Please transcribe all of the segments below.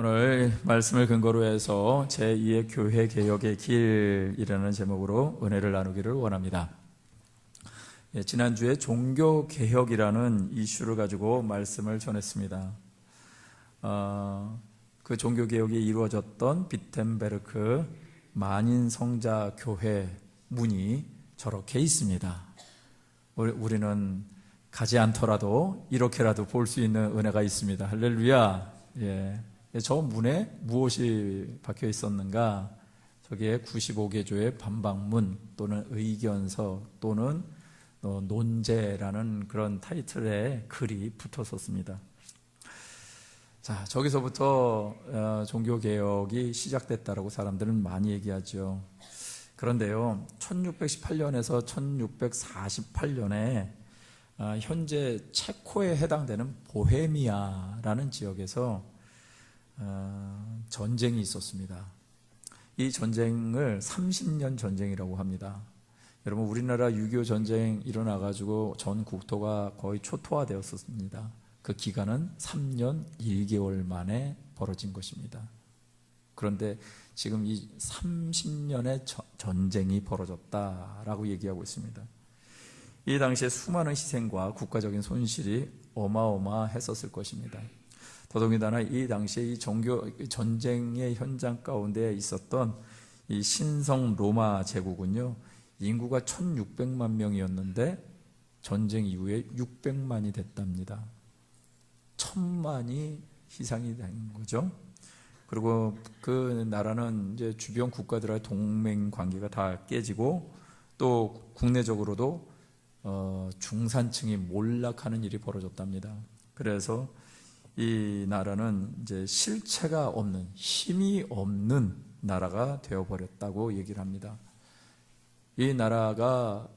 오늘 말씀을 근거로 해서 제2의 교회 개혁의 길이라는 제목으로 은혜를 나누기를 원합니다. 지난주에 종교 개혁이라는 이슈를 가지고 말씀을 전했습니다. 그 종교 개혁이 이루어졌던 비텐베르크 만인성자 교회 문이 저렇게 있습니다. 우리는 가지 않더라도 이렇게라도 볼 수 있는 은혜가 있습니다. 할렐루야. 저 문에 무엇이 박혀 있었는가? 저기에 95개조의 반박문 또는 의견서 또는 논제라는 그런 타이틀의 글이 붙었었습니다. 자, 저기서부터 종교개혁이 시작됐다라고 사람들은 많이 얘기하죠. 그런데요, 1618년에서 1648년에 현재 체코에 해당되는 보헤미아라는 지역에서 전쟁이 있었습니다. 이 전쟁을 30년 전쟁이라고 합니다. 여러분, 우리나라 6.25 전쟁 일어나가지고 전 국토가 거의 초토화되었습니다. 그 기간은 3년 1개월 만에 벌어진 것입니다. 그런데 지금 이 30년의 전쟁이 벌어졌다라고 얘기하고 있습니다. 이 당시에 수많은 희생과 국가적인 손실이 어마어마했었을 것입니다. 더더군다나 이 당시에 이 전쟁의 현장 가운데 있었던 이 신성 로마 제국은요, 인구가 1600만 명이었는데 전쟁 이후에 600만이 됐답니다. 1000만이 희생이 된 거죠. 그리고 그 나라는 이제 주변 국가들과의 동맹 관계가 다 깨지고 또 국내적으로도 중산층이 몰락하는 일이 벌어졌답니다. 그래서 이 나라는 이제 실체가 없는, 힘이 없는 나라가 되어버렸다고 얘기를 합니다. 이 나라가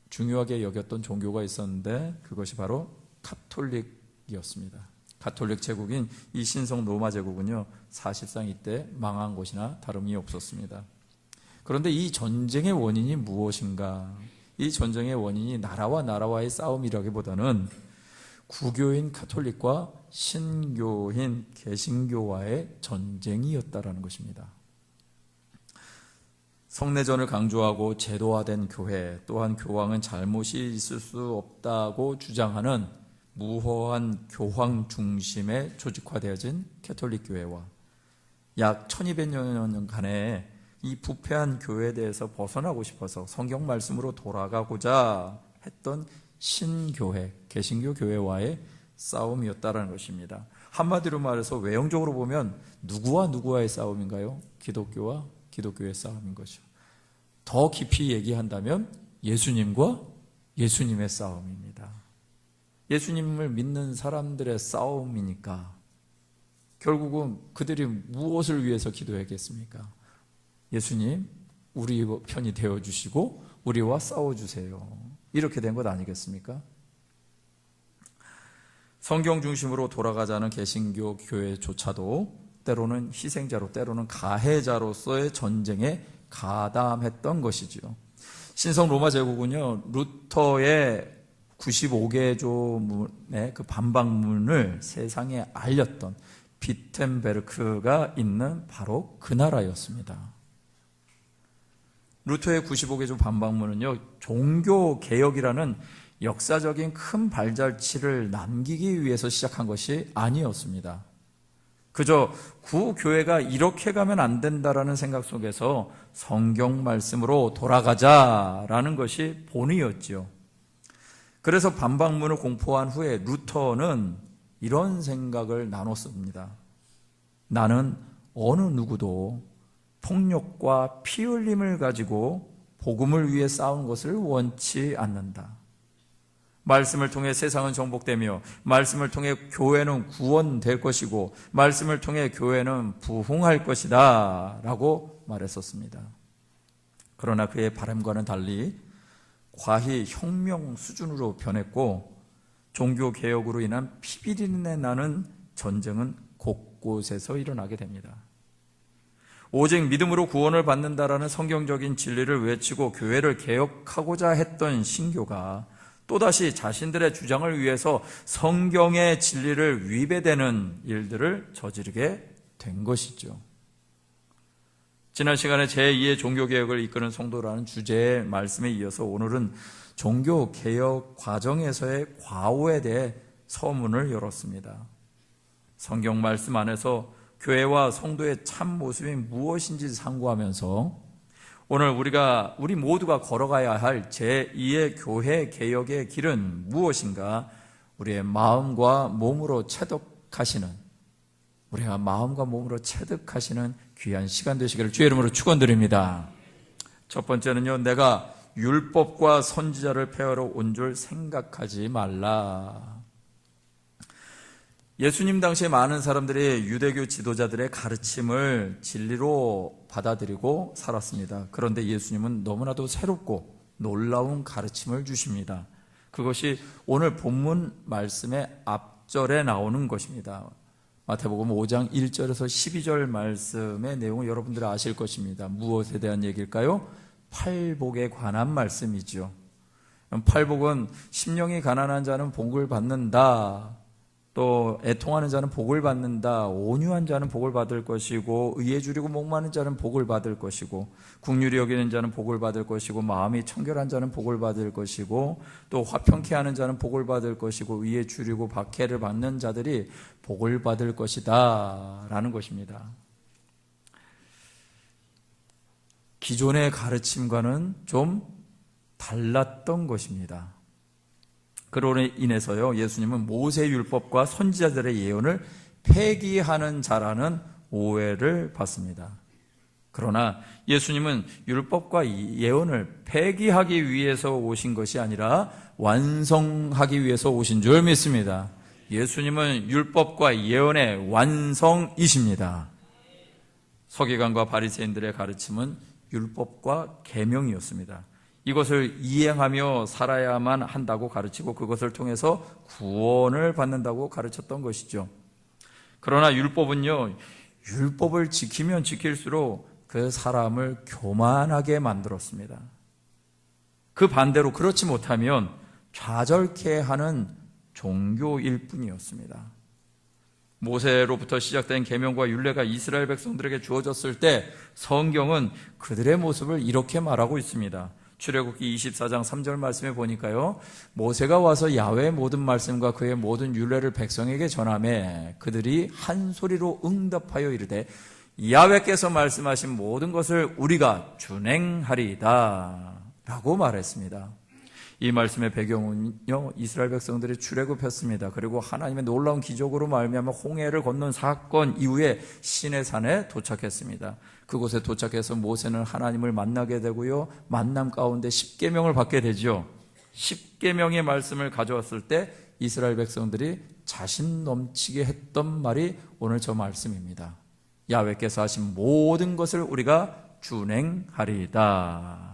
중요하게 여겼던 종교가 있었는데 그것이 바로 가톨릭이었습니다. 가톨릭 제국인 이 신성 로마 제국은요, 사실상 이때 망한 것이나 다름이 없었습니다. 그런데 이 전쟁의 원인이 무엇인가? 이 전쟁의 원인이 나라와 나라와의 싸움이라기보다는 구교인 가톨릭과 신교인 개신교와의 전쟁이었다라는 것입니다. 성내전을 강조하고 제도화된 교회, 또한 교황은 잘못이 있을 수 없다고 주장하는 무호한 교황 중심의 조직화되어진 가톨릭 교회와 약 1200년간의 이 부패한 교회에 대해서 벗어나고 싶어서 성경 말씀으로 돌아가고자 했던 신교회, 개신교 교회와의 싸움이었다라는 것입니다. 한마디로 말해서 외형적으로 보면 누구와 누구와의 싸움인가요? 기독교와 기독교의 싸움인 거죠. 더 깊이 얘기한다면 예수님과 예수님의 싸움입니다. 예수님을 믿는 사람들의 싸움이니까 결국은 그들이 무엇을 위해서 기도했겠습니까? 예수님, 우리 편이 되어주시고 우리와 싸워주세요. 이렇게 된 것 아니겠습니까? 성경 중심으로 돌아가자는 개신교 교회조차도 때로는 희생자로, 때로는 가해자로서의 전쟁에 가담했던 것이죠. 신성 로마 제국은요, 루터의 95개조문의 그 반박문을 세상에 알렸던 비텐베르크가 있는 바로 그 나라였습니다. 루터의 95개조 반박문은요, 종교 개혁이라는 역사적인 큰 발자취를 남기기 위해서 시작한 것이 아니었습니다. 그저 구교회가 이렇게 가면 안 된다라는 생각 속에서 성경 말씀으로 돌아가자라는 것이 본의였지요. 그래서 반박문을 공포한 후에 루터는 이런 생각을 나눴습니다. 나는 어느 누구도 폭력과 피 흘림을 가지고 복음을 위해 싸우는 것을 원치 않는다. 말씀을 통해 세상은 정복되며 말씀을 통해 교회는 구원될 것이고 말씀을 통해 교회는 부흥할 것이다 라고 말했었습니다. 그러나 그의 바람과는 달리 과히 혁명 수준으로 변했고 종교개혁으로 인한 피비린내 나는 전쟁은 곳곳에서 일어나게 됩니다. 오직 믿음으로 구원을 받는다라는 성경적인 진리를 외치고 교회를 개혁하고자 했던 신교가 또다시 자신들의 주장을 위해서 성경의 진리를 위배되는 일들을 저지르게 된 것이죠. 지난 시간에 제2의 종교개혁을 이끄는 성도라는 주제의 말씀에 이어서 오늘은 종교개혁 과정에서의 과오에 대해 서문을 열었습니다. 성경 말씀 안에서 교회와 성도의 참 모습이 무엇인지 상고하면서 오늘 우리 모두가 걸어가야 할 제2의 교회 개혁의 길은 무엇인가? 우리의 마음과 몸으로 체득하시는 귀한 시간 되시기를 주의 이름으로 축원드립니다. 첫 번째는요, 내가 율법과 선지자를 폐하러 온 줄 생각하지 말라. 예수님 당시에 많은 사람들이 유대교 지도자들의 가르침을 진리로 받아들이고 살았습니다. 그런데 예수님은 너무나도 새롭고 놀라운 가르침을 주십니다. 그것이 오늘 본문 말씀의 앞절에 나오는 것입니다. 마태복음 5장 1절에서 12절 말씀의 내용을 여러분들이 아실 것입니다. 무엇에 대한 얘기일까요? 팔복에 관한 말씀이죠. 팔복은 심령이 가난한 자는 복을 받는다, 또 애통하는 자는 복을 받는다, 온유한 자는 복을 받을 것이고 의에 주리고 목마른 자는 복을 받을 것이고 긍휼히 여기는 자는 복을 받을 것이고 마음이 청결한 자는 복을 받을 것이고 또 화평케 하는 자는 복을 받을 것이고 의에 주리고 박해를 받는 자들이 복을 받을 것이다 라는 것입니다. 기존의 가르침과는 좀 달랐던 것입니다. 그로 인해서요, 예수님은 모세율법과 선지자들의 예언을 폐기하는 자라는 오해를 받습니다. 그러나 예수님은 율법과 예언을 폐기하기 위해서 오신 것이 아니라 완성하기 위해서 오신 줄 믿습니다. 예수님은 율법과 예언의 완성이십니다. 서기관과 바리새인들의 가르침은 율법과 계명이었습니다. 이것을 이행하며 살아야만 한다고 가르치고 그것을 통해서 구원을 받는다고 가르쳤던 것이죠. 그러나 율법은요, 율법을 지키면 지킬수록 그 사람을 교만하게 만들었습니다. 그 반대로 그렇지 못하면 좌절케 하는 종교일 뿐이었습니다. 모세로부터 시작된 계명과 율례가 이스라엘 백성들에게 주어졌을 때 성경은 그들의 모습을 이렇게 말하고 있습니다. 출애굽기 24장 3절 말씀에 보니까요, 모세가 와서 야훼의 모든 말씀과 그의 모든 율례를 백성에게 전하매 그들이 한 소리로 응답하여 이르되 야훼께서 말씀하신 모든 것을 우리가 준행하리이다 라고 말했습니다. 이 말씀의 배경은요, 이스라엘 백성들이 출애굽했습니다. 그리고 하나님의 놀라운 기적으로 말미암아 홍해를 건넌 사건 이후에 시내산에 도착했습니다. 그곳에 도착해서 모세는 하나님을 만나게 되고요, 만남 가운데 십계명을 받게 되죠. 십계명의 말씀을 가져왔을 때 이스라엘 백성들이 자신 넘치게 했던 말이 오늘 저 말씀입니다. 야훼께서 하신 모든 것을 우리가 준행하리이다.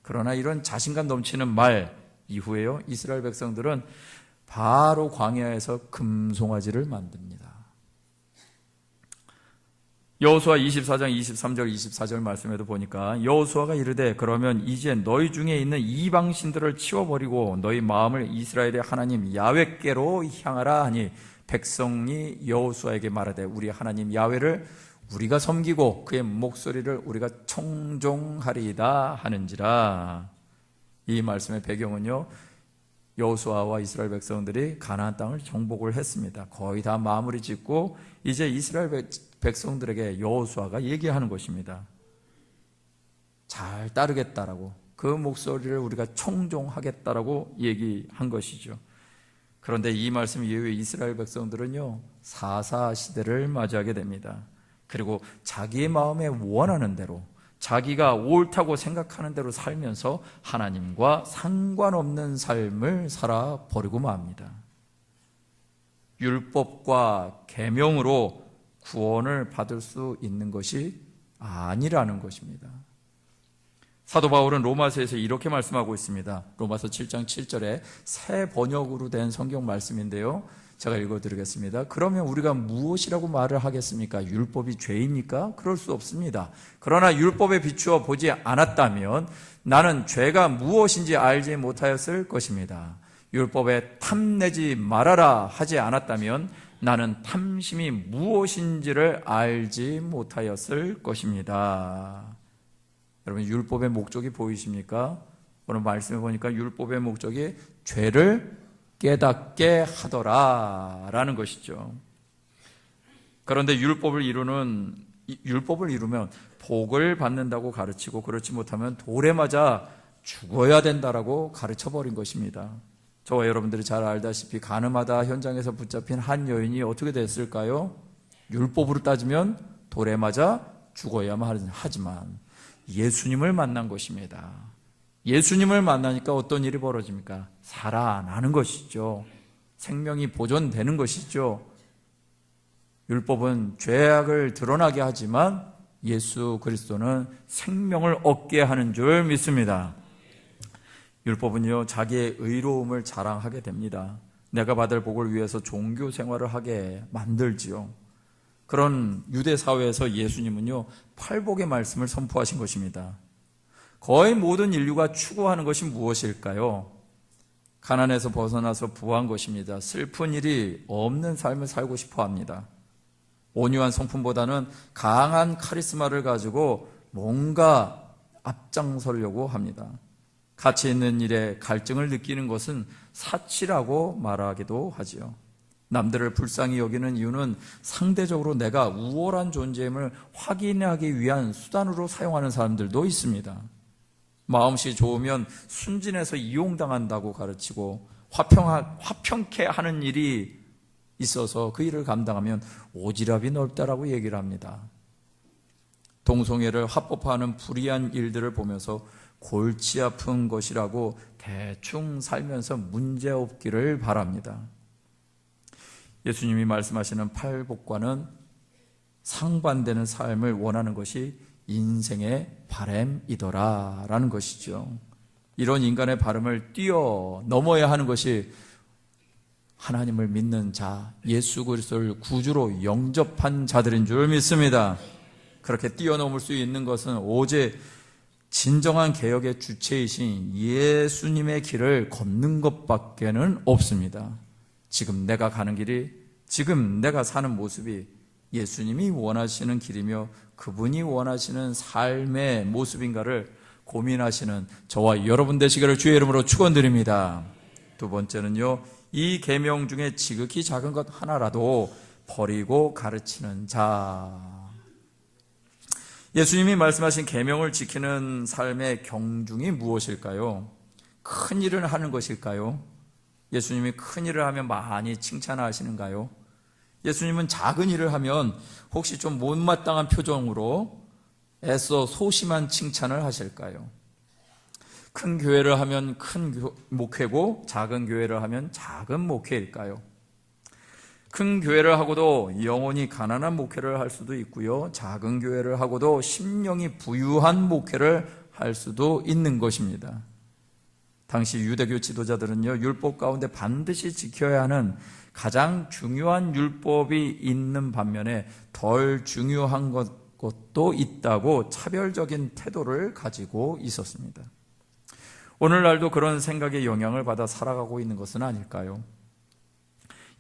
그러나 이런 자신감 넘치는 말 이후에요, 이스라엘 백성들은 바로 광야에서 금송아지를 만듭니다. 여호수아 24장 23절 24절 말씀에도 보니까 여호수아가 이르되 그러면 이제 너희 중에 있는 이방신들을 치워버리고 너희 마음을 이스라엘의 하나님 야훼께로 향하라 하니 백성이 여호수아에게 말하되 우리 하나님 야훼를 우리가 섬기고 그의 목소리를 우리가 청종하리이다 하는지라. 이 말씀의 배경은요, 여호수아와 이스라엘 백성들이 가나안 땅을 정복을 했습니다. 거의 다 마무리 짓고 이제 이스라엘 백성들에게 여호수아가 얘기하는 것입니다. 잘 따르겠다라고, 그 목소리를 우리가 청종하겠다라고 얘기한 것이죠. 그런데 이 말씀 이후에 이스라엘 백성들은요, 사사 시대를 맞이하게 됩니다. 그리고 자기의 마음에 원하는 대로, 자기가 옳다고 생각하는 대로 살면서 하나님과 상관없는 삶을 살아버리고 맙니다. 율법과 계명으로 구원을 받을 수 있는 것이 아니라는 것입니다. 사도 바울은 로마서에서 이렇게 말씀하고 있습니다. 로마서 7장 7절에 새 번역으로 된 성경 말씀인데요, 제가 읽어드리겠습니다. 그러면 우리가 무엇이라고 말을 하겠습니까? 율법이 죄입니까? 그럴 수 없습니다. 그러나 율법에 비추어 보지 않았다면 나는 죄가 무엇인지 알지 못하였을 것입니다. 율법에 탐내지 말아라 하지 않았다면 나는 탐심이 무엇인지를 알지 못하였을 것입니다. 여러분, 율법의 목적이 보이십니까? 오늘 말씀해 보니까 율법의 목적이 죄를 깨닫게 하더라라는 것이죠. 그런데 율법을 이루면 복을 받는다고 가르치고, 그렇지 못하면 돌에 맞아 죽어야 된다라고 가르쳐버린 것입니다. 저와 여러분들이 잘 알다시피 가늠하다 현장에서 붙잡힌 한 여인이 어떻게 됐을까요? 율법으로 따지면 돌에 맞아 죽어야만 하지만 예수님을 만난 것입니다. 예수님을 만나니까 어떤 일이 벌어집니까? 살아나는 것이죠. 생명이 보존되는 것이죠. 율법은 죄악을 드러나게 하지만 예수 그리스도는 생명을 얻게 하는 줄 믿습니다. 율법은요, 자기의 의로움을 자랑하게 됩니다. 내가 받을 복을 위해서 종교 생활을 하게 만들지요. 그런 유대 사회에서 예수님은요, 팔복의 말씀을 선포하신 것입니다. 거의 모든 인류가 추구하는 것이 무엇일까요? 가난에서 벗어나서 부한 것입니다. 슬픈 일이 없는 삶을 살고 싶어 합니다. 온유한 성품보다는 강한 카리스마를 가지고 뭔가 앞장서려고 합니다. 가치 있는 일에 갈증을 느끼는 것은 사치라고 말하기도 하지요. 남들을 불쌍히 여기는 이유는 상대적으로 내가 우월한 존재임을 확인하기 위한 수단으로 사용하는 사람들도 있습니다. 마음씨 좋으면 순진해서 이용당한다고 가르치고, 화평케 하는 일이 있어서 그 일을 감당하면 오지랖이 넓다라고 얘기를 합니다. 동성애를 합법화하는 불의한 일들을 보면서 골치 아픈 것이라고 대충 살면서 문제 없기를 바랍니다. 예수님이 말씀하시는 팔복과는 상반되는 삶을 원하는 것이 인생의 바램이더라라는 것이죠. 이런 인간의 바램을 뛰어넘어야 하는 것이 하나님을 믿는 자, 예수 그리스도를 구주로 영접한 자들인 줄 믿습니다. 그렇게 뛰어넘을 수 있는 것은 오직 진정한 개혁의 주체이신 예수님의 길을 걷는 것밖에는 없습니다. 지금 내가 가는 길이, 지금 내가 사는 모습이 예수님이 원하시는 길이며 그분이 원하시는 삶의 모습인가를 고민하시는 저와 여러분 되시기를 주의 이름으로 축원드립니다. 두 번째는요, 이 계명 중에 지극히 작은 것 하나라도 버리고 가르치는 자. 예수님이 말씀하신 계명을 지키는 삶의 경중이 무엇일까요? 큰 일을 하는 것일까요? 예수님이 큰 일을 하면 많이 칭찬하시는가요? 예수님은 작은 일을 하면 혹시 좀 못마땅한 표정으로 애써 소심한 칭찬을 하실까요? 큰 교회를 하면 큰 목회고 작은 교회를 하면 작은 목회일까요? 큰 교회를 하고도 영혼이 가난한 목회를 할 수도 있고요, 작은 교회를 하고도 심령이 부유한 목회를 할 수도 있는 것입니다. 당시 유대교 지도자들은요, 율법 가운데 반드시 지켜야 하는 가장 중요한 율법이 있는 반면에 덜 중요한 것도 있다고 차별적인 태도를 가지고 있었습니다. 오늘날도 그런 생각의 영향을 받아 살아가고 있는 것은 아닐까요?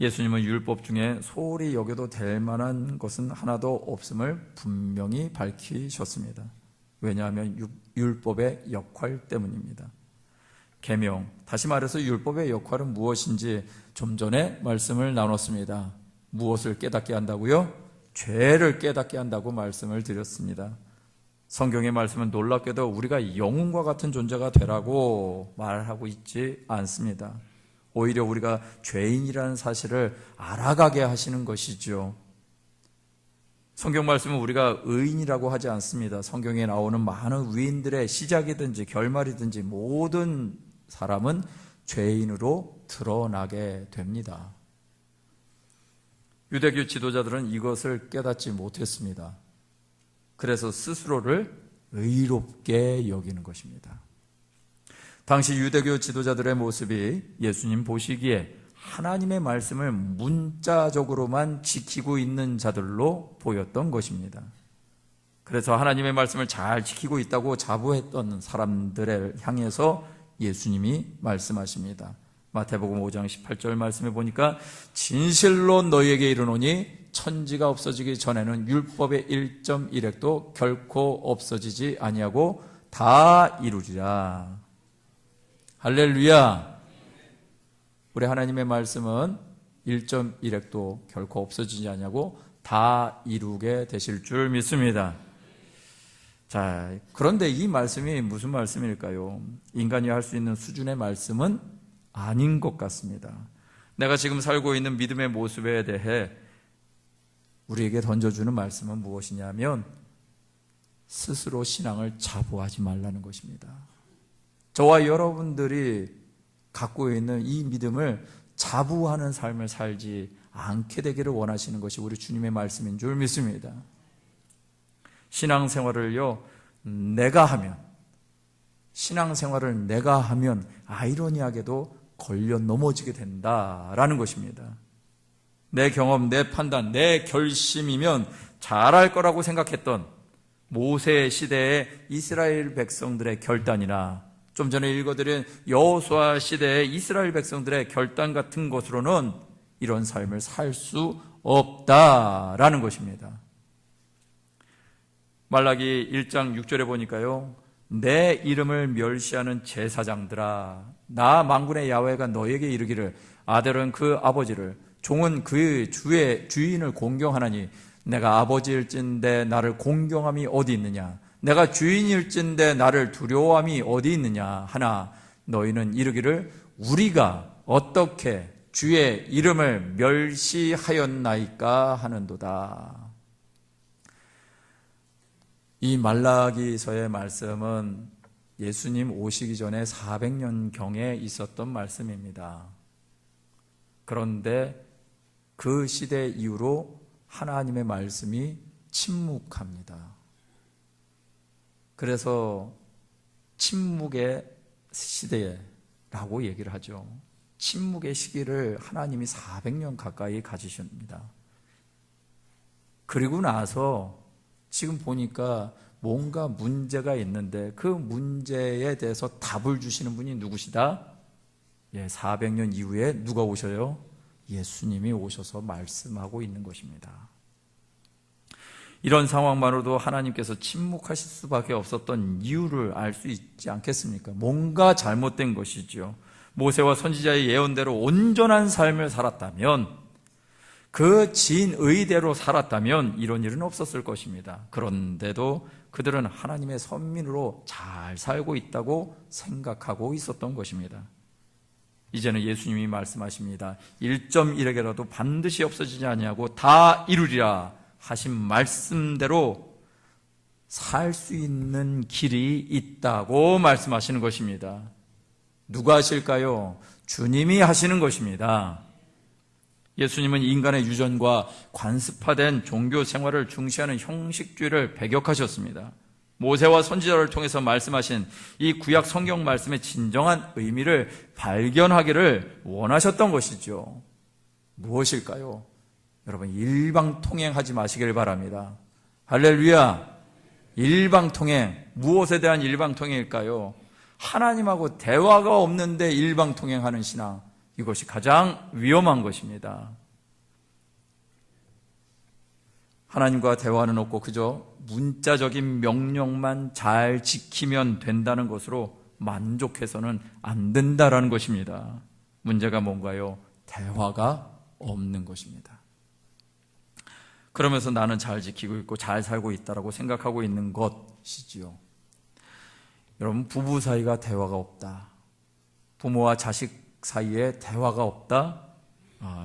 예수님은 율법 중에 소홀히 여겨도 될 만한 것은 하나도 없음을 분명히 밝히셨습니다. 왜냐하면 율법의 역할 때문입니다. 계명, 다시 말해서 율법의 역할은 무엇인지 좀 전에 말씀을 나눴습니다. 무엇을 깨닫게 한다고요? 죄를 깨닫게 한다고 말씀을 드렸습니다. 성경의 말씀은 놀랍게도 우리가 영웅과 같은 존재가 되라고 말하고 있지 않습니다. 오히려 우리가 죄인이라는 사실을 알아가게 하시는 것이죠. 성경 말씀은 우리가 의인이라고 하지 않습니다. 성경에 나오는 많은 위인들의 시작이든지 결말이든지 모든 사람은 죄인으로 드러나게 됩니다. 유대교 지도자들은 이것을 깨닫지 못했습니다. 그래서 스스로를 의롭게 여기는 것입니다. 당시 유대교 지도자들의 모습이 예수님 보시기에 하나님의 말씀을 문자적으로만 지키고 있는 자들로 보였던 것입니다. 그래서 하나님의 말씀을 잘 지키고 있다고 자부했던 사람들을 향해서 예수님이 말씀하십니다. 마태복음 5장 18절 말씀에 보니까 진실로 너희에게 이르노니 천지가 없어지기 전에는 율법의 1.1획도 결코 없어지지 아니하고 다 이루리라. 할렐루야. 우리 하나님의 말씀은 1.1획도 결코 없어지지 아니하고 다 이루게 되실 줄 믿습니다. 자, 그런데 이 말씀이 무슨 말씀일까요? 인간이 할 수 있는 수준의 말씀은 아닌 것 같습니다. 내가 지금 살고 있는 믿음의 모습에 대해 우리에게 던져주는 말씀은 무엇이냐면 스스로 신앙을 자부하지 말라는 것입니다. 저와 여러분들이 갖고 있는 이 믿음을 자부하는 삶을 살지 않게 되기를 원하시는 것이 우리 주님의 말씀인 줄 믿습니다. 신앙생활을요, 신앙생활을 내가 하면 아이러니하게도 걸려 넘어지게 된다라는 것입니다. 내 경험, 내 판단, 내 결심이면 잘할 거라고 생각했던 모세 시대의 이스라엘 백성들의 결단이나 좀 전에 읽어드린 여호수아 시대의 이스라엘 백성들의 결단 같은 것으로는 이런 삶을 살 수 없다라는 것입니다. 말라기 1장 6절에 보니까요, 내 이름을 멸시하는 제사장들아, 나 만군의 야훼가 너에게 이르기를 아들은 그 아버지를, 종은 그 주인을 공경하나니 내가 아버지일진데 나를 공경함이 어디 있느냐, 내가 주인일진데 나를 두려워함이 어디 있느냐 하나 너희는 이르기를 우리가 어떻게 주의 이름을 멸시하였나이까 하는도다. 이 말라기서의 말씀은 예수님 오시기 전에 400년경에 있었던 말씀입니다. 그런데 그 시대 이후로 하나님의 말씀이 침묵합니다. 그래서 침묵의 시대라고 얘기를 하죠. 침묵의 시기를 하나님이 400년 가까이 가지십니다. 그리고 나서 지금 보니까 뭔가 문제가 있는데 그 문제에 대해서 답을 주시는 분이 누구시다? 400년 이후에 누가 오셔요? 예수님이 오셔서 말씀하고 있는 것입니다. 이런 상황만으로도 하나님께서 침묵하실 수밖에 없었던 이유를 알 수 있지 않겠습니까? 뭔가 잘못된 것이죠. 모세와 선지자의 예언대로 온전한 삶을 살았다면, 그 진의대로 살았다면 이런 일은 없었을 것입니다. 그런데도 그들은 하나님의 선민으로 잘 살고 있다고 생각하고 있었던 것입니다. 이제는 예수님이 말씀하십니다. 1.1획이라도 반드시 없어지지 아니하고 다 이루리라 하신 말씀대로 살 수 있는 길이 있다고 말씀하시는 것입니다. 누가 하실까요? 주님이 하시는 것입니다. 예수님은 인간의 유전과 관습화된 종교 생활을 중시하는 형식주의를 배격하셨습니다. 모세와 선지자를 통해서 말씀하신 이 구약 성경 말씀의 진정한 의미를 발견하기를 원하셨던 것이죠. 무엇일까요? 여러분, 일방통행하지 마시길 바랍니다. 할렐루야. 일방통행, 무엇에 대한 일방통행일까요? 하나님하고 대화가 없는데 일방통행하는 신앙, 이것이 가장 위험한 것입니다. 하나님과 대화는 없고 그저 문자적인 명령만 잘 지키면 된다는 것으로 만족해서는 안 된다라는 것입니다. 문제가 뭔가요? 대화가 없는 것입니다. 그러면서 나는 잘 지키고 있고 잘 살고 있다라고 생각하고 있는 것이지요. 여러분, 부부 사이가 대화가 없다, 부모와 자식 사이에 대화가 없다,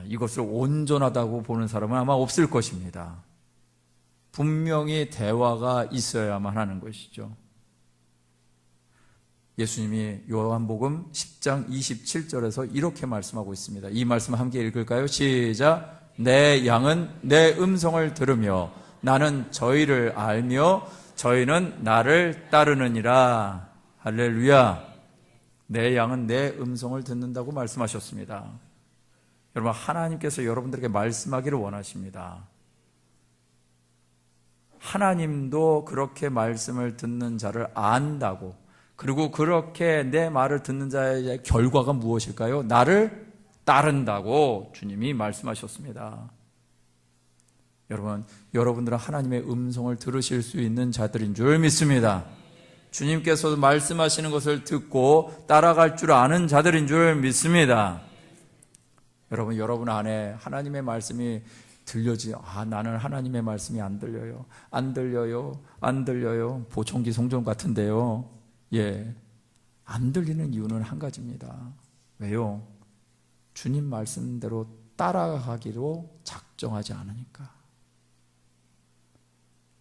이것을 온전하다고 보는 사람은 아마 없을 것입니다. 분명히 대화가 있어야만 하는 것이죠. 예수님이 요한복음 10장 27절에서 이렇게 말씀하고 있습니다. 이 말씀 함께 읽을까요? 시작. 내 양은 내 음성을 들으며 나는 저희를 알며 저희는 나를 따르느니라. 할렐루야. 내 양은 내 음성을 듣는다고 말씀하셨습니다. 여러분, 하나님께서 여러분들에게 말씀하기를 원하십니다. 하나님도 그렇게 말씀을 듣는 자를 안다고, 그리고 그렇게 내 말을 듣는 자의 결과가 무엇일까요? 나를 따른다고 주님이 말씀하셨습니다. 여러분, 여러분들은 하나님의 음성을 들으실 수 있는 자들인 줄 믿습니다. 주님께서 말씀하시는 것을 듣고 따라갈 줄 아는 자들인 줄 믿습니다. 여러분 안에 하나님의 말씀이 나는 하나님의 말씀이 안 들려요. 보청기 송전 같은데요. 안 들리는 이유는 한 가지입니다. 왜요? 주님 말씀대로 따라가기로 작정하지 않으니까.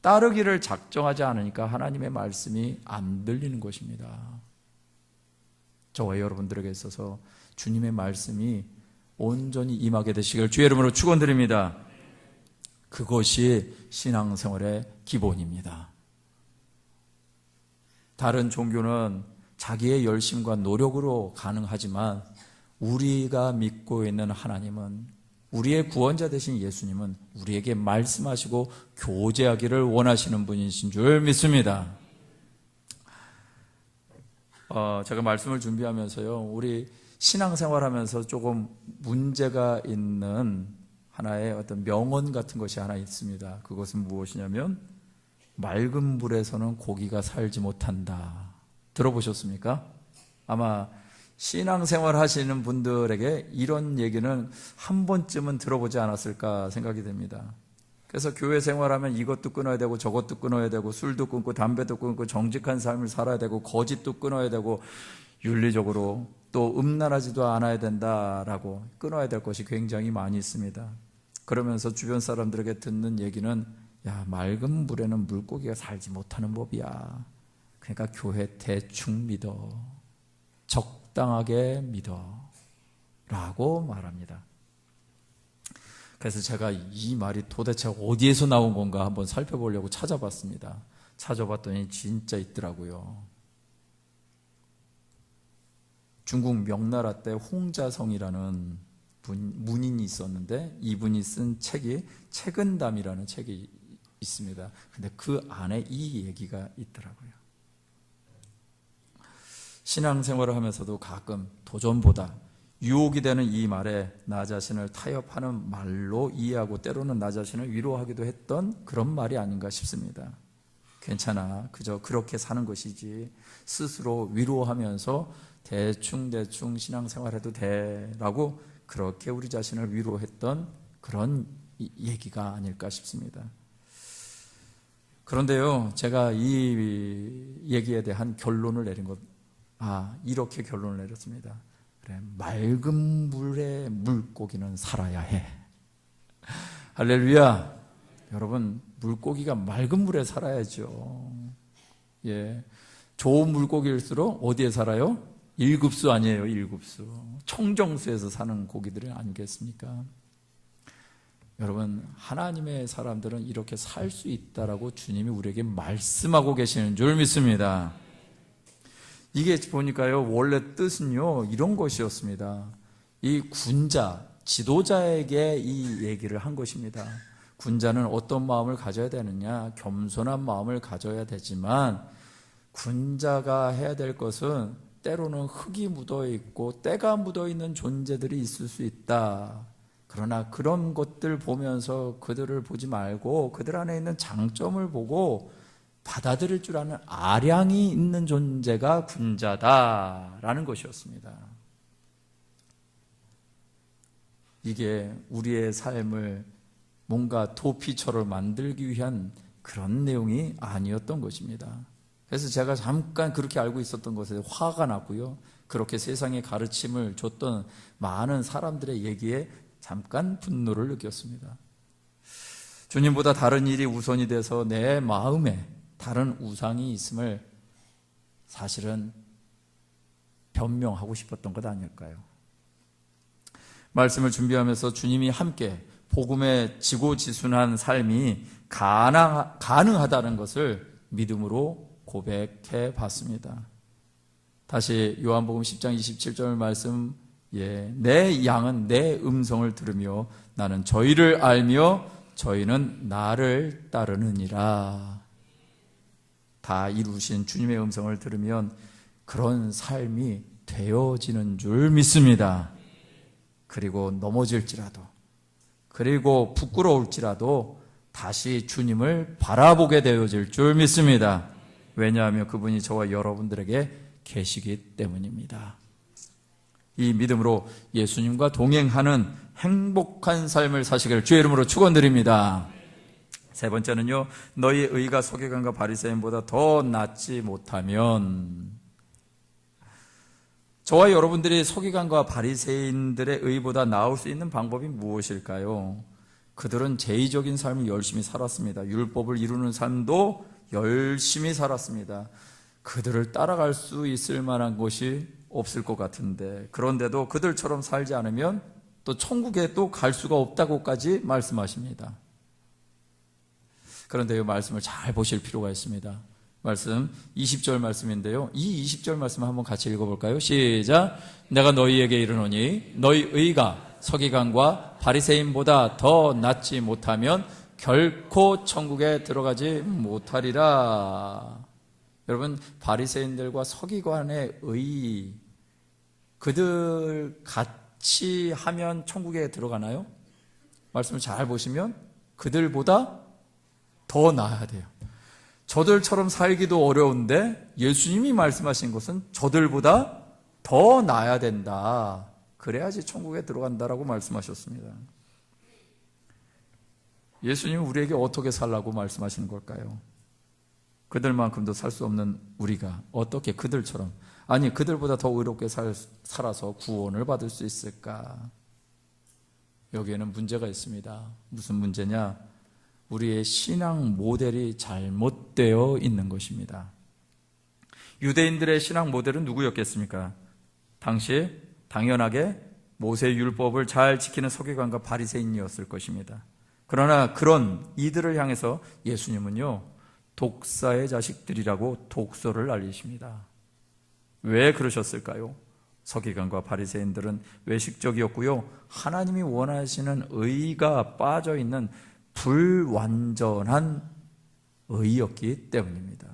따르기를 작정하지 않으니까 하나님의 말씀이 안 들리는 것입니다. 저와 여러분들에게 있어서 주님의 말씀이 온전히 임하게 되시길 주의 이름으로 축원드립니다. 그것이 신앙생활의 기본입니다. 다른 종교는 자기의 열심과 노력으로 가능하지만 우리가 믿고 있는 하나님은, 우리의 구원자 되신 예수님은 우리에게 말씀하시고 교제하기를 원하시는 분이신 줄 믿습니다. 제가 말씀을 준비하면서요, 우리 신앙생활하면서 조금 문제가 있는 하나의 어떤 명언 같은 것이 하나 있습니다. 그것은 무엇이냐면 맑은 물에서는 고기가 살지 못한다. 들어보셨습니까? 아마 신앙생활 하시는 분들에게 이런 얘기는 한 번쯤은 들어보지 않았을까 생각이 됩니다. 그래서 교회 생활하면 이것도 끊어야 되고 저것도 끊어야 되고 술도 끊고 담배도 끊고 정직한 삶을 살아야 되고 거짓도 끊어야 되고 윤리적으로 또 음란하지도 않아야 된다라고 끊어야 될 것이 굉장히 많이 있습니다. 그러면서 주변 사람들에게 듣는 얘기는 맑은 물에는 물고기가 살지 못하는 법이야. 그러니까 교회 대충 믿어. 적당하게 믿어. 라고 말합니다. 그래서 제가 이 말이 도대체 어디에서 나온 건가 한번 살펴보려고 찾아봤습니다. 찾아봤더니 진짜 있더라고요. 중국 명나라 때 홍자성이라는 문인이 있었는데 이분이 쓴 책이 책은담이라는 책이 있습니다. 근데 그 안에 이 얘기가 있더라고요. 신앙생활을 하면서도 가끔 도전보다 유혹이 되는 이 말에 나 자신을 타협하는 말로 이해하고 때로는 나 자신을 위로하기도 했던 그런 말이 아닌가 싶습니다. 괜찮아, 그저 그렇게 사는 것이지, 스스로 위로하면서 대충 신앙생활해도 돼 라고 그렇게 우리 자신을 위로했던 그런 얘기가 아닐까 싶습니다. 그런데요, 제가 이 얘기에 대한 결론을 내린 것, 이렇게 결론을 내렸습니다. 그래, 맑은 물에 물고기는 살아야 해. 할렐루야. 여러분, 물고기가 맑은 물에 살아야죠. 좋은 물고기일수록 어디에 살아요? 1급수 아니에요, 1급수. 청정수에서 사는 고기들이 아니겠습니까? 여러분, 하나님의 사람들은 이렇게 살 수 있다라고 주님이 우리에게 말씀하고 계시는 줄 믿습니다. 이게 보니까요, 원래 뜻은요, 이런 것이었습니다. 이 군자, 지도자에게 이 얘기를 한 것입니다. 군자는 어떤 마음을 가져야 되느냐? 겸손한 마음을 가져야 되지만, 군자가 해야 될 것은 때로는 흙이 묻어 있고 때가 묻어 있는 존재들이 있을 수 있다. 그러나 그런 것들 보면서 그들을 보지 말고 그들 안에 있는 장점을 보고 받아들일 줄 아는 아량이 있는 존재가 군자다라는 것이었습니다. 이게 우리의 삶을 뭔가 도피처럼 만들기 위한 그런 내용이 아니었던 것입니다. 그래서 제가 잠깐 그렇게 알고 있었던 것에 화가 났고요. 그렇게 세상에 가르침을 줬던 많은 사람들의 얘기에 잠깐 분노를 느꼈습니다. 주님보다 다른 일이 우선이 돼서 내 마음에 다른 우상이 있음을 사실은 변명하고 싶었던 것 아닐까요? 말씀을 준비하면서 주님이 함께 복음에 지고지순한 삶이 가능하다는 것을 믿음으로 고백해 봤습니다. 다시 요한복음 10장 27절 말씀, 내 양은 내 음성을 들으며 나는 저희를 알며 저희는 나를 따르느니라. 다 이루신 주님의 음성을 들으면 그런 삶이 되어지는 줄 믿습니다. 그리고 넘어질지라도, 그리고 부끄러울지라도 다시 주님을 바라보게 되어질 줄 믿습니다. 왜냐하면 그분이 저와 여러분들에게 계시기 때문입니다. 이 믿음으로 예수님과 동행하는 행복한 삶을 사시기를 주의 이름으로 축원드립니다. 세 번째는요, 너희 의가 서기관과 바리새인보다 더 낫지 못하면, 저와 여러분들이 서기관과 바리새인들의 의보다 나을 수 있는 방법이 무엇일까요? 그들은 제의적인 삶을 열심히 살았습니다. 율법을 이루는 삶도 열심히 살았습니다. 그들을 따라갈 수 있을 만한 것이 없을 것 같은데, 그런데도 그들처럼 살지 않으면 또 천국에 또 갈 수가 없다고까지 말씀하십니다. 그런데 이 말씀을 잘 보실 필요가 있습니다. 말씀 20절 말씀인데요, 이 20절 말씀 한번 같이 읽어볼까요? 시작. 내가 너희에게 이르노니 너희 의가 서기관과 바리새인보다 더 낫지 못하면 결코 천국에 들어가지 못하리라. 여러분, 바리새인들과 서기관의 의, 그들 같이 하면 천국에 들어가나요? 말씀을 잘 보시면 그들보다 더 나아야 돼요. 저들처럼 살기도 어려운데 예수님이 말씀하신 것은 저들보다 더 나아야 된다. 그래야지 천국에 들어간다라고 말씀하셨습니다. 예수님은 우리에게 어떻게 살라고 말씀하시는 걸까요? 그들만큼도 살 수 없는 우리가 어떻게 그들처럼, 아니 그들보다 더 의롭게 살아서 구원을 받을 수 있을까? 여기에는 문제가 있습니다. 무슨 문제냐? 우리의 신앙 모델이 잘못되어 있는 것입니다. 유대인들의 신앙 모델은 누구였겠습니까? 당시 당연하게 모세의 율법을 잘 지키는 서기관과 바리새인이었을 것입니다. 그러나 그런 이들을 향해서 예수님은요, 독사의 자식들이라고 독소를 알리십니다. 왜 그러셨을까요? 서기관과 바리새인들은 외식적이었고요, 하나님이 원하시는 의가 빠져있는 불완전한 의였기 때문입니다.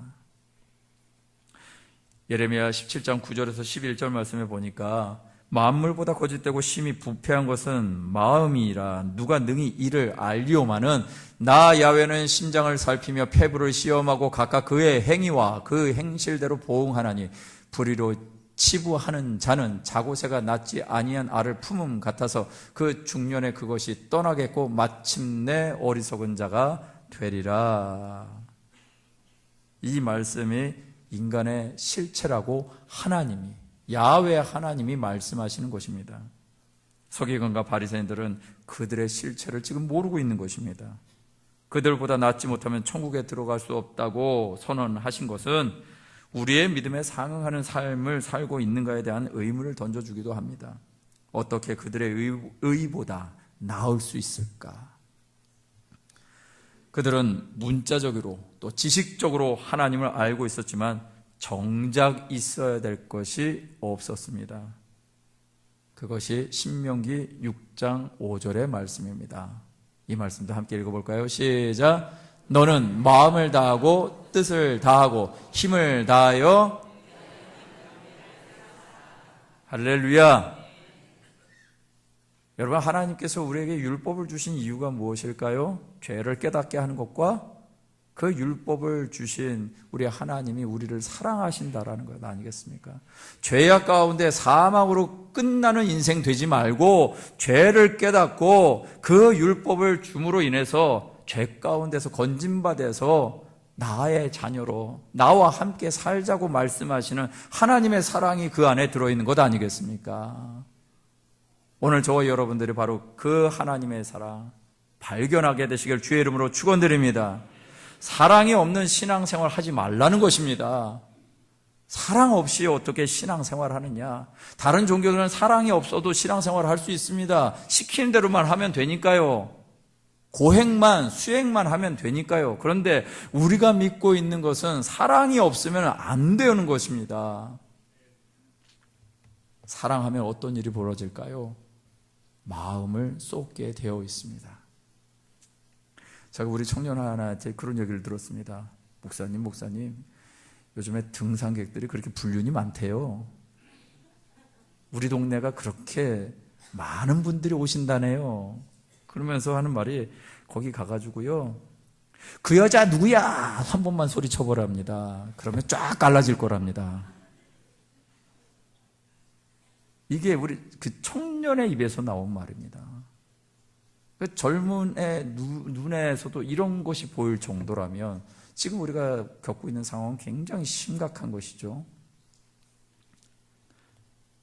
예레미야 17장 9절에서 11절 말씀에 보니까 만물보다 거짓되고 심히 부패한 것은 마음이라 누가 능히 이를 알리오마는 나 야훼는 심장을 살피며 폐부를 시험하고 각각 그의 행위와 그 행실대로 보응하나니 불의로 치부하는 자는 자고새가 낳지 아니한 알을 품음 같아서 그 중년에 그것이 떠나겠고 마침내 어리석은 자가 되리라. 이 말씀이 인간의 실체라고 하나님이, 야훼 하나님이 말씀하시는 것입니다. 서기관과 바리새인들은 그들의 실체를 지금 모르고 있는 것입니다. 그들보다 낫지 못하면 천국에 들어갈 수 없다고 선언하신 것은 우리의 믿음에 상응하는 삶을 살고 있는가에 대한 의문을 던져주기도 합니다. 어떻게 그들의 의보다 나을 수 있을까? 그들은 문자적으로 또 지식적으로 하나님을 알고 있었지만 정작 있어야 될 것이 없었습니다. 그것이 신명기 6장 5절의 말씀입니다. 이 말씀도 함께 읽어볼까요? 시작. 너는 마음을 다하고 뜻을 다하고 힘을 다하여, 할렐루야. 여러분, 하나님께서 우리에게 율법을 주신 이유가 무엇일까요? 죄를 깨닫게 하는 것과 그 율법을 주신 우리 하나님이 우리를 사랑하신다라는 것 아니겠습니까? 죄악 가운데 사망으로 끝나는 인생 되지 말고 죄를 깨닫고 그 율법을 줌으로 인해서 죄 가운데서 건진받아서 나의 자녀로 나와 함께 살자고 말씀하시는 하나님의 사랑이 그 안에 들어있는 것 아니겠습니까? 오늘 저와 여러분들이 바로 그 하나님의 사랑 발견하게 되시길 주의 이름으로 축원드립니다. 사랑이 없는 신앙생활 하지 말라는 것입니다. 사랑 없이 어떻게 신앙생활 하느냐? 다른 종교들은 사랑이 없어도 신앙생활 할 수 있습니다. 시키는 대로만 하면 되니까요. 고행만, 수행만 하면 되니까요. 그런데 우리가 믿고 있는 것은 사랑이 없으면 안 되는 것입니다. 사랑하면 어떤 일이 벌어질까요? 마음을 쏟게 되어 있습니다. 제가 우리 청년 하나한테 그런 얘기를 들었습니다. 목사님, 요즘에 등산객들이 그렇게 불륜이 많대요. 우리 동네가 그렇게 많은 분들이 오신다네요. 그러면서 하는 말이 거기 가가지고요, 그 여자 누구야? 한 번만 소리쳐보랍니다. 그러면 쫙 갈라질 거랍니다. 이게 우리 그 청년의 입에서 나온 말입니다. 그 젊은 애 눈에서도 이런 것이 보일 정도라면 지금 우리가 겪고 있는 상황은 굉장히 심각한 것이죠.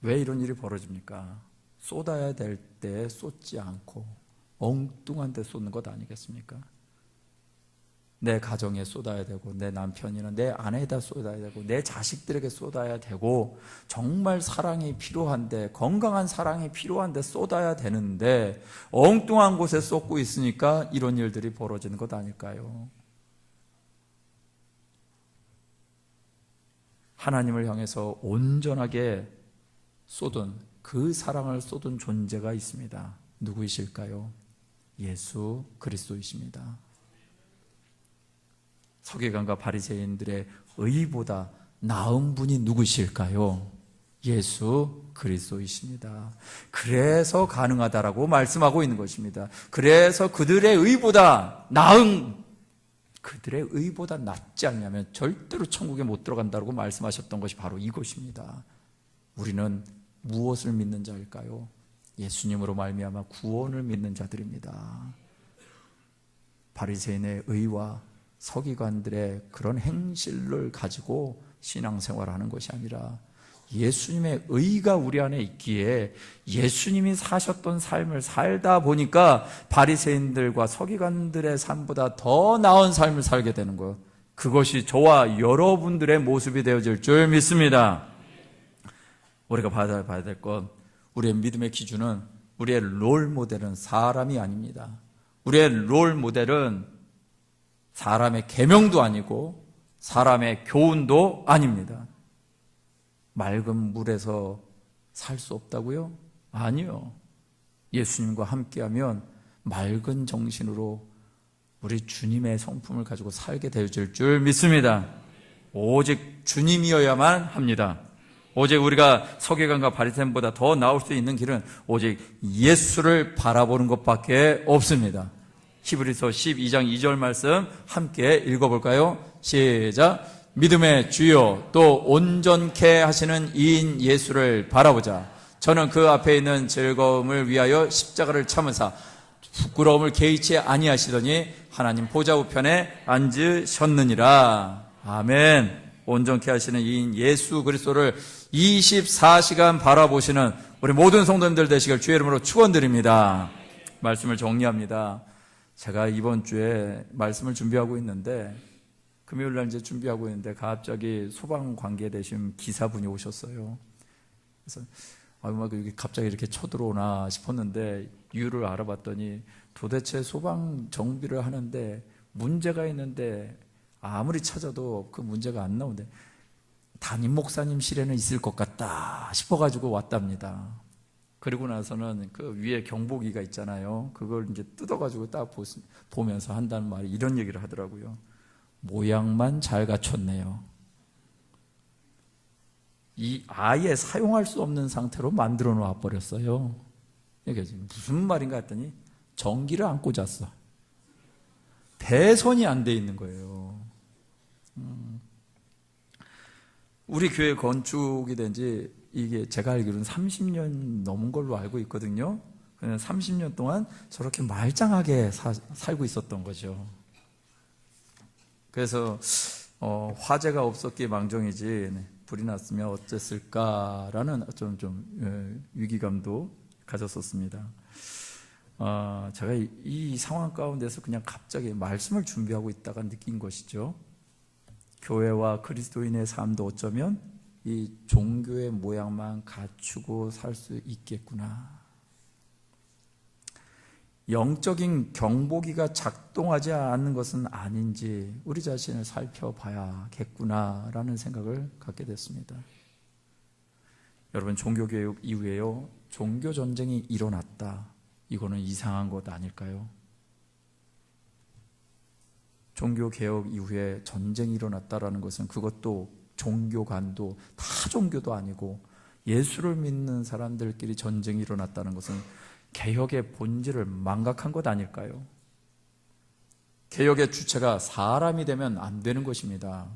왜 이런 일이 벌어집니까? 쏟아야 될 때 쏟지 않고 엉뚱한 데 쏟는 것 아니겠습니까? 내 가정에 쏟아야 되고, 내 남편이나 내 아내에다 쏟아야 되고, 내 자식들에게 쏟아야 되고, 정말 사랑이 필요한데, 건강한 사랑이 필요한데 쏟아야 되는데 엉뚱한 곳에 쏟고 있으니까 이런 일들이 벌어지는 것 아닐까요? 하나님을 향해서 온전하게 쏟은, 그 사랑을 쏟은 존재가 있습니다. 누구이실까요? 예수 그리스도이십니다. 서기관과 바리새인들의 의보다 나은 분이 누구실까요? 예수 그리스도이십니다. 그래서 가능하다라고 말씀하고 있는 것입니다. 그래서 그들의 의보다 나은, 그들의 의보다 낫지 않냐면 절대로 천국에 못 들어간다고 말씀하셨던 것이 바로 이것입니다. 우리는 무엇을 믿는 자일까요? 예수님으로 말미암아 구원을 믿는 자들입니다. 바리새인의 의와 서기관들의 그런 행실을 가지고 신앙생활하는 것이 아니라 예수님의 의가 우리 안에 있기에 예수님이 사셨던 삶을 살다 보니까 바리새인들과 서기관들의 삶보다 더 나은 삶을 살게 되는 것, 그것이 저와 여러분들의 모습이 되어질 줄 믿습니다. 우리가 봐야 될 것, 우리의 믿음의 기준은, 우리의 롤 모델은 사람이 아닙니다. 우리의 롤 모델은 사람의 계명도 아니고 사람의 교훈도 아닙니다. 맑은 물에서 살 수 없다고요? 아니요. 예수님과 함께하면 맑은 정신으로 우리 주님의 성품을 가지고 살게 되어질 줄 믿습니다. 오직 주님이어야만 합니다. 오직 우리가 서기관과 바리새인보다 더 나올 수 있는 길은 오직 예수를 바라보는 것밖에 없습니다. 히브리서 12장 2절 말씀 함께 읽어볼까요? 시작. 믿음의 주요 또 온전케 하시는 이인 예수를 바라보자. 저는 그 앞에 있는 즐거움을 위하여 십자가를 참으사 부끄러움을 개의치 아니하시더니 하나님 보좌 우편에 앉으셨느니라. 아멘. 온전케 하시는 이인 예수 그리스도를 24시간 바라보시는 우리 모든 성도님들 되시길 주의 이름으로 축원드립니다. 말씀을 정리합니다. 제가 이번 주에 말씀을 준비하고 있는데, 금요일 날 이제 준비하고 있는데 갑자기 소방 관계 되신 기사분이 오셨어요. 그래서 이게 갑자기 이렇게 쳐들어오나 싶었는데 이유를 알아봤더니 도대체 소방 정비를 하는데 문제가 있는데 아무리 찾아도 그 문제가 안 나오는데 담임 목사님 실에는 있을 것 같다 싶어가지고 왔답니다. 그리고 나서는 그 위에 경보기가 있잖아요. 그걸 이제 뜯어가지고 딱 보면서 한다는 말이 이런 얘기를 하더라고요. 모양만 잘 갖췄네요. 이 아예 사용할 수 없는 상태로 만들어 놓아 버렸어요. 이게 무슨 말인가 했더니 전기를 안 꽂았어. 배선이 안 돼 있는 거예요. 우리 교회 건축이 된 지 이게 제가 알기로는 30년 넘은 걸로 알고 있거든요. 30년 동안 저렇게 말짱하게 살고 있었던 거죠. 그래서 화재가 없었기에 망정이지 불이 났으면 어땠을까라는 좀 위기감도 가졌었습니다. 제가 이 상황 가운데서 그냥 갑자기 말씀을 준비하고 있다가 느낀 것이죠. 교회와 그리스도인의 삶도 어쩌면 이 종교의 모양만 갖추고 살 수 있겠구나. 영적인 경보기가 작동하지 않는 것은 아닌지 우리 자신을 살펴봐야겠구나라는 생각을 갖게 됐습니다. 여러분, 종교개혁 이후에요, 종교전쟁이 일어났다. 이거는 이상한 것 아닐까요? 종교개혁 이후에 전쟁이 일어났다라는 것은 그것도 종교관도 다 종교도 아니고 예수를 믿는 사람들끼리 전쟁이 일어났다는 것은 개혁의 본질을 망각한 것 아닐까요? 개혁의 주체가 사람이 되면 안 되는 것입니다.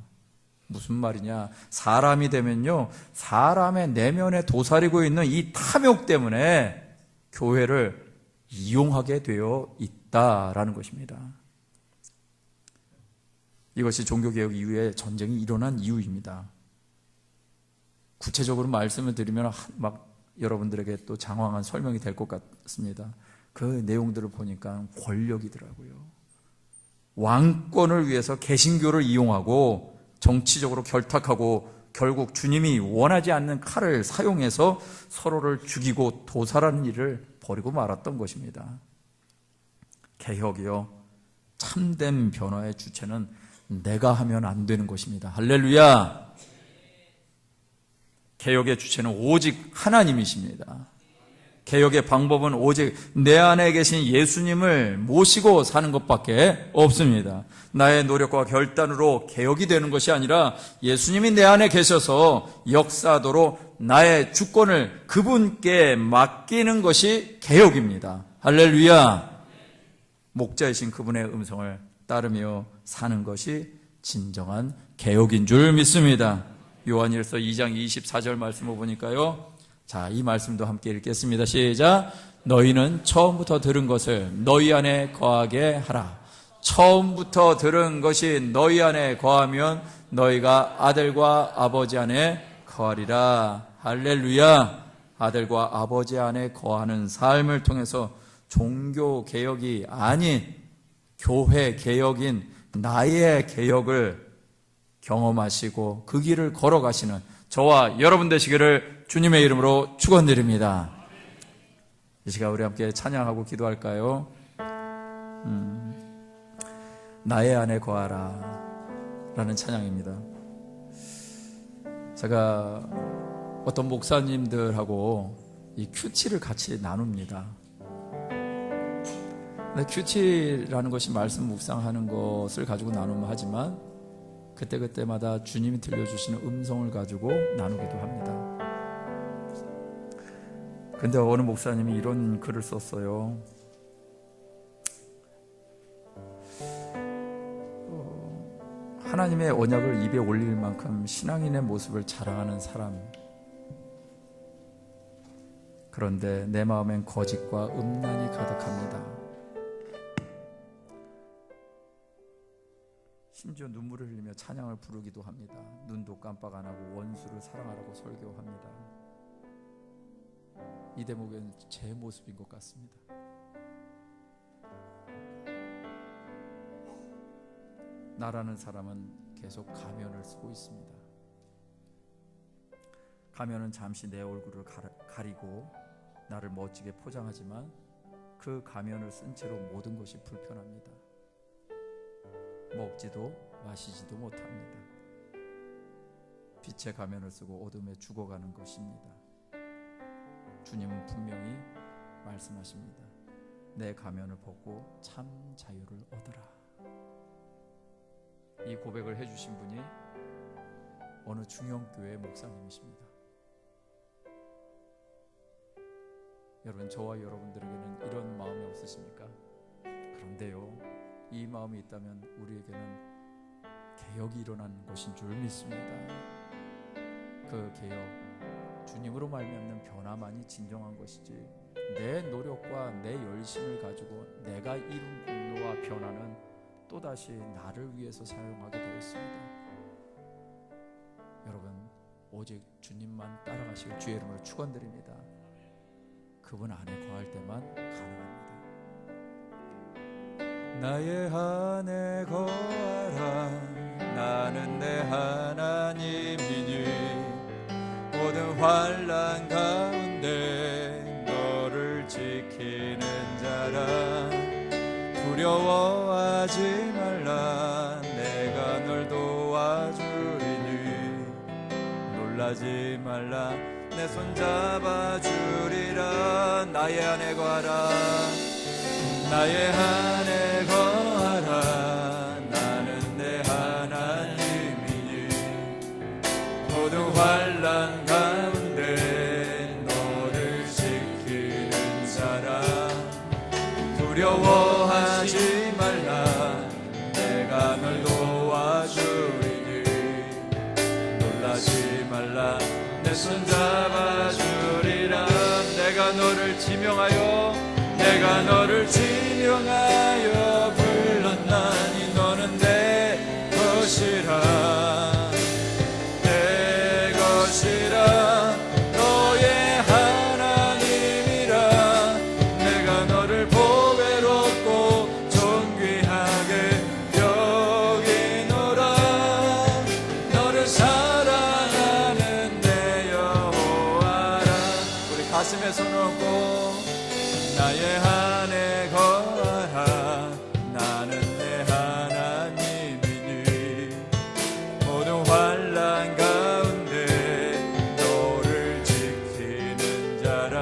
무슨 말이냐? 사람이 되면요, 사람의 내면에 도사리고 있는 이 탐욕 때문에 교회를 이용하게 되어 있다라는 것입니다. 이것이 종교개혁 이후에 전쟁이 일어난 이유입니다. 구체적으로 말씀을 드리면 막 여러분들에게 또 장황한 설명이 될 것 같습니다. 그 내용들을 보니까 권력이더라고요. 왕권을 위해서 개신교를 이용하고 정치적으로 결탁하고 결국 주님이 원하지 않는 칼을 사용해서 서로를 죽이고 도살하는 일을 벌이고 말았던 것입니다. 개혁이요, 참된 변화의 주체는 내가 하면 안 되는 것입니다. 할렐루야! 개혁의 주체는 오직 하나님이십니다. 개혁의 방법은 오직 내 안에 계신 예수님을 모시고 사는 것밖에 없습니다. 나의 노력과 결단으로 개혁이 되는 것이 아니라 예수님이 내 안에 계셔서 역사하도록 나의 주권을 그분께 맡기는 것이 개혁입니다. 할렐루야! 목자이신 그분의 음성을 따르며 사는 것이 진정한 개혁인 줄 믿습니다. 요한일서 2장 24절 말씀을 보니까요, 자, 이 말씀도 함께 읽겠습니다. 시작. 너희는 처음부터 들은 것을 너희 안에 거하게 하라. 처음부터 들은 것이 너희 안에 거하면 너희가 아들과 아버지 안에 거하리라. 할렐루야. 아들과 아버지 안에 거하는 삶을 통해서 종교 개혁이 아닌 교회 개혁인 나의 개혁을 경험하시고 그 길을 걸어가시는 저와 여러분 되시기를 주님의 이름으로 축원드립니다. 이 시간 우리 함께 찬양하고 기도할까요? 나의 안에 거하라 라는 찬양입니다. 제가 어떤 목사님들하고 이 큐티를 같이 나눕니다. 근데 큐티라는 것이 말씀 묵상하는 것을 가지고 나누면 하지만 그때그때마다 주님이 들려주시는 음성을 가지고 나누기도 합니다. 근데 어느 목사님이 이런 글을 썼어요. 하나님의 언약을 입에 올릴 만큼 신앙인의 모습을 자랑하는 사람, 그런데 내 마음엔 거짓과 음란이 가득합니다. 심지어 눈물을 흘리며 찬양을 부르기도 합니다. 눈도 깜빡 안 하고 원수를 사랑하라고 설교합니다. 이 대목은 제 모습인 것 같습니다. 나라는 사람은 계속 가면을 쓰고 있습니다. 가면은 잠시 내 얼굴을 가리고 나를 멋지게 포장하지만 그 가면을 쓴 채로 모든 것이 불편합니다. 먹지도 마시지도 못합니다. 빛의 가면을 쓰고 어둠에 죽어가는 것입니다. 주님은 분명히 말씀하십니다. 내 가면을 벗고 참 자유를 얻으라. 이 고백을 해주신 분이 어느 중형교회 목사님이십니다. 여러분, 저와 여러분들에게는 이런 마음이 없으십니까? 그런데요, 이 마음이 있다면 우리에게는 개혁이 일어나는 것인 줄 믿습니다. 그 개혁, 주님으로 말미암는 변화만이 진정한 것이지 내 노력과 내 열심을 가지고 내가 이룬 공로와 변화는 또다시 나를 위해서 사용하게 되었습니다. 여러분, 오직 주님만 따라가시길 주의 이름으로 축원드립니다. 그분 안에 거할 때만 가능합니다. 나의 안에 거하라. 나는 내 하나님이니 모든 환난 가운데 너를 지키는 자라. 두려워하지 말라. 내가 널 도와주리니 놀라지 말라. 내 손 잡아주리라. 나의 안에 거하라. 나의 안에 거하라. 나는 내 하나님이니 손 잡아주리라. 내가 너를 지명하여 내가 너를 지명하여 불렀나니 너는 내 것이라. 내 것이라. 너의 하나님이라. 내가 너를 보배롭고 존귀하게 여기노라. 너를 사랑하는 내 여호와라. 우리 가슴에 손을 얹고 나의 안에 거하라. 나는 내 하나님이니 모든 환난 가운데 너를 지키는 자라.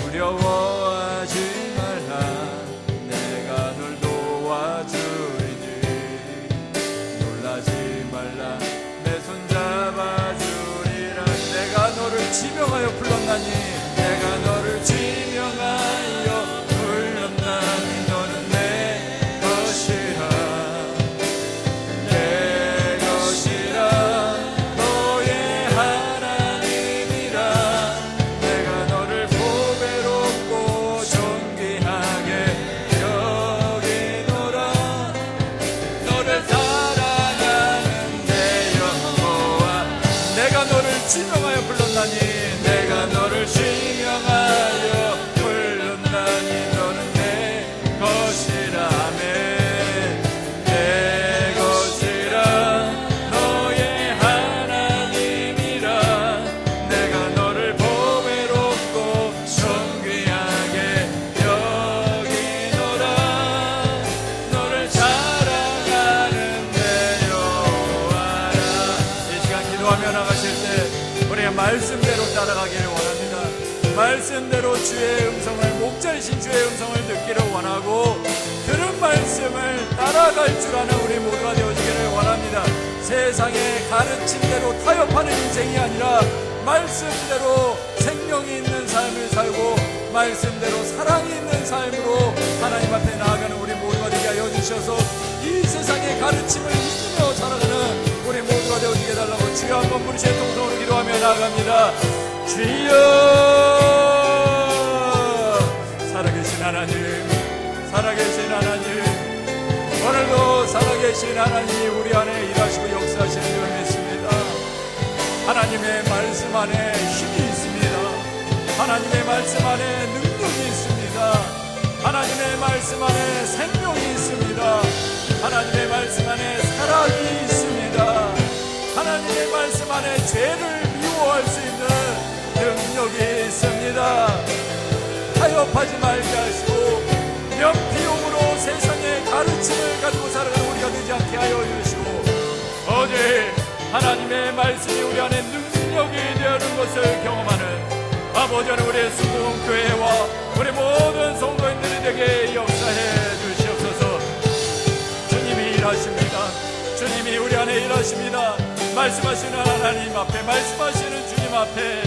두려워하지 말라. 내가 널 도와주리니 놀라지 말라. 내 손 잡아주리라. 내가 너를 지명하여 불렀나니 내가 너를 지명하여 불렀나니 너는 내 것이라. 내 것이라. 너의 하나님이라. 내가 너를 보배롭고 존귀하게 여기노라. 너를 사랑하는 내 여호와. 내가 너를 지명하여 불렀나니 내가 너를 지명하여 불렀나니 너는 내 것이라. 아멘. 내 것이라. 너의 하나님이라. 내가 너를 보배롭고 존귀하게 여기노라. 너를 사랑하는 내 여호와라. 이 시간 기도하며 나가실 때 우리의 말씀대로 따라가기를 원합니다. 말씀대로 주의 음성을, 목자이신 주의 음성을 듣기를 원하고 들은 말씀을 따라갈 줄 아는 우리 모두가 되어지기를 원합니다. 세상의 가르침대로 타협하는 인생이 아니라 말씀대로 생명이 있는 삶을 살고 말씀대로 사랑이 있는 삶으로 하나님 앞에 나아가는 우리 모두가 되게 하여 주셔서 이 세상의 가르침을 믿으며 살아가는 우리 모두가 되어지게 달라고 주여 한번 부르시는 통성으로 기도하며 나아갑니다. 주여. 살아계신 하나님, 살아계신 하나님, 오늘도 살아계신 하나님이 우리 안에 일하시고 역사하시는 줄 믿습니다. 하나님의 말씀 안에 힘이 있습니다. 하나님의 말씀 안에 능력이 있습니다. 하나님의 말씀 안에 생명이 있습니다. 하나님의 말씀 안에 사랑이 있습니다. 하나님의 말씀 안에 죄를 미워할 수 있는 능력이 있습니다. 타협하지 말게 하시고 명피용으로 세상의 가르침을 가지고 살아가는 우리가 되지 않게 하여 주시고 오늘 하나님의 말씀이 우리 안에 능력이 되는 것을 경험하는 아버지 하나님, 우리의 수궁교회와 우리 모든 성도인들이 되게 역사해 주시옵소서. 주님이 일하십니다. 주님이 우리 안에 일하십니다. 말씀하시는 하나님 앞에, 말씀하시는 주님 앞에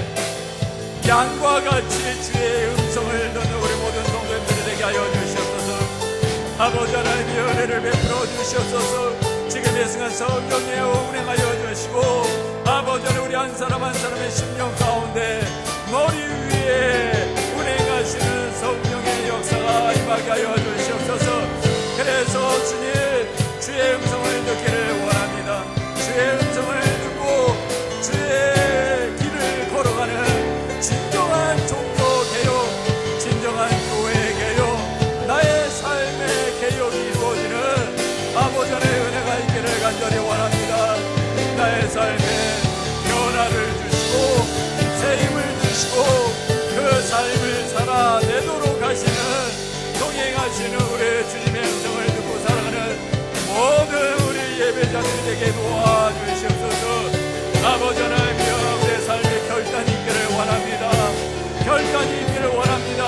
양과 같이 주의 음성을 듣는 우리 모든 성도님들이 되게 하여 주시옵소서. 아버지 하나님의 은혜를 베풀어 주시옵소서. 지금 이 순간 성령에 운행하여 주시고 아버지 하나님, 우리 한 사람 한 사람의 심령 가운데 머리 위에 운행하시는 성령의 역사가 임하게 하여 주시옵소서. 그래서 주님, 주의 음성을 듣기를 원합니다. 주의 음성을 듣고 주의 길을 걸어가는 진정한 종교 개혁, 진정한 교회 개혁, 나의 삶의 개혁이 이루어지는 아버지 하나님의 은혜가 있기를 간절히 원합니다. 나의 삶에 변화를 주시고 새 힘을 주시고 그 삶을 살아내도록 하시는, 동행하시는 우리 주님의 음성을 듣고 살아가는 모든 우리 예배자들이 되게 도와주시옵소서. 아버지 하나님이여, 우리의 삶에 결단이 있기를 원합니다. 결단이 있기를 원합니다.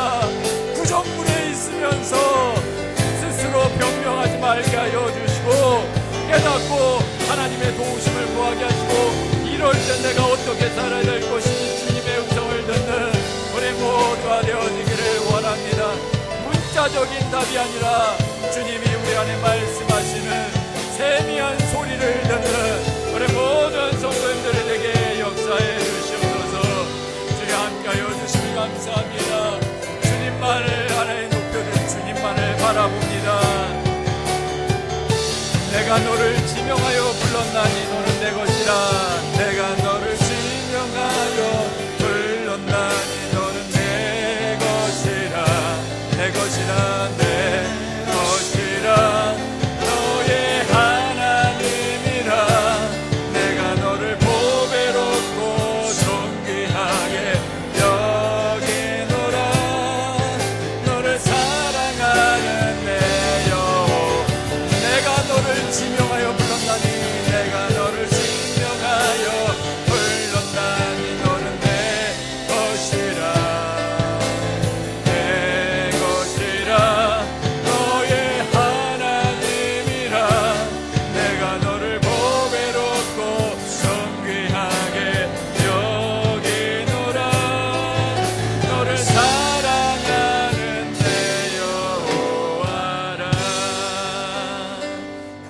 구정문에 있으면서 스스로 변명하지 말게 하여 주시고 깨닫고 하나님의 도우심을 구하게 하시고 이럴 때 내가 어떻게 살아야 될 것인지 주님의 음성을 듣는 우리 모두가 되어지기를 원합니다. 문자적인 답이 아니라 주님이 우리 안에 말씀하시는 세미한 소리를 듣는 우리 모든 성도님들에게 역사해 주시옵소서. 내가 너를 지명하여 불렀나니 너는 내 것이라.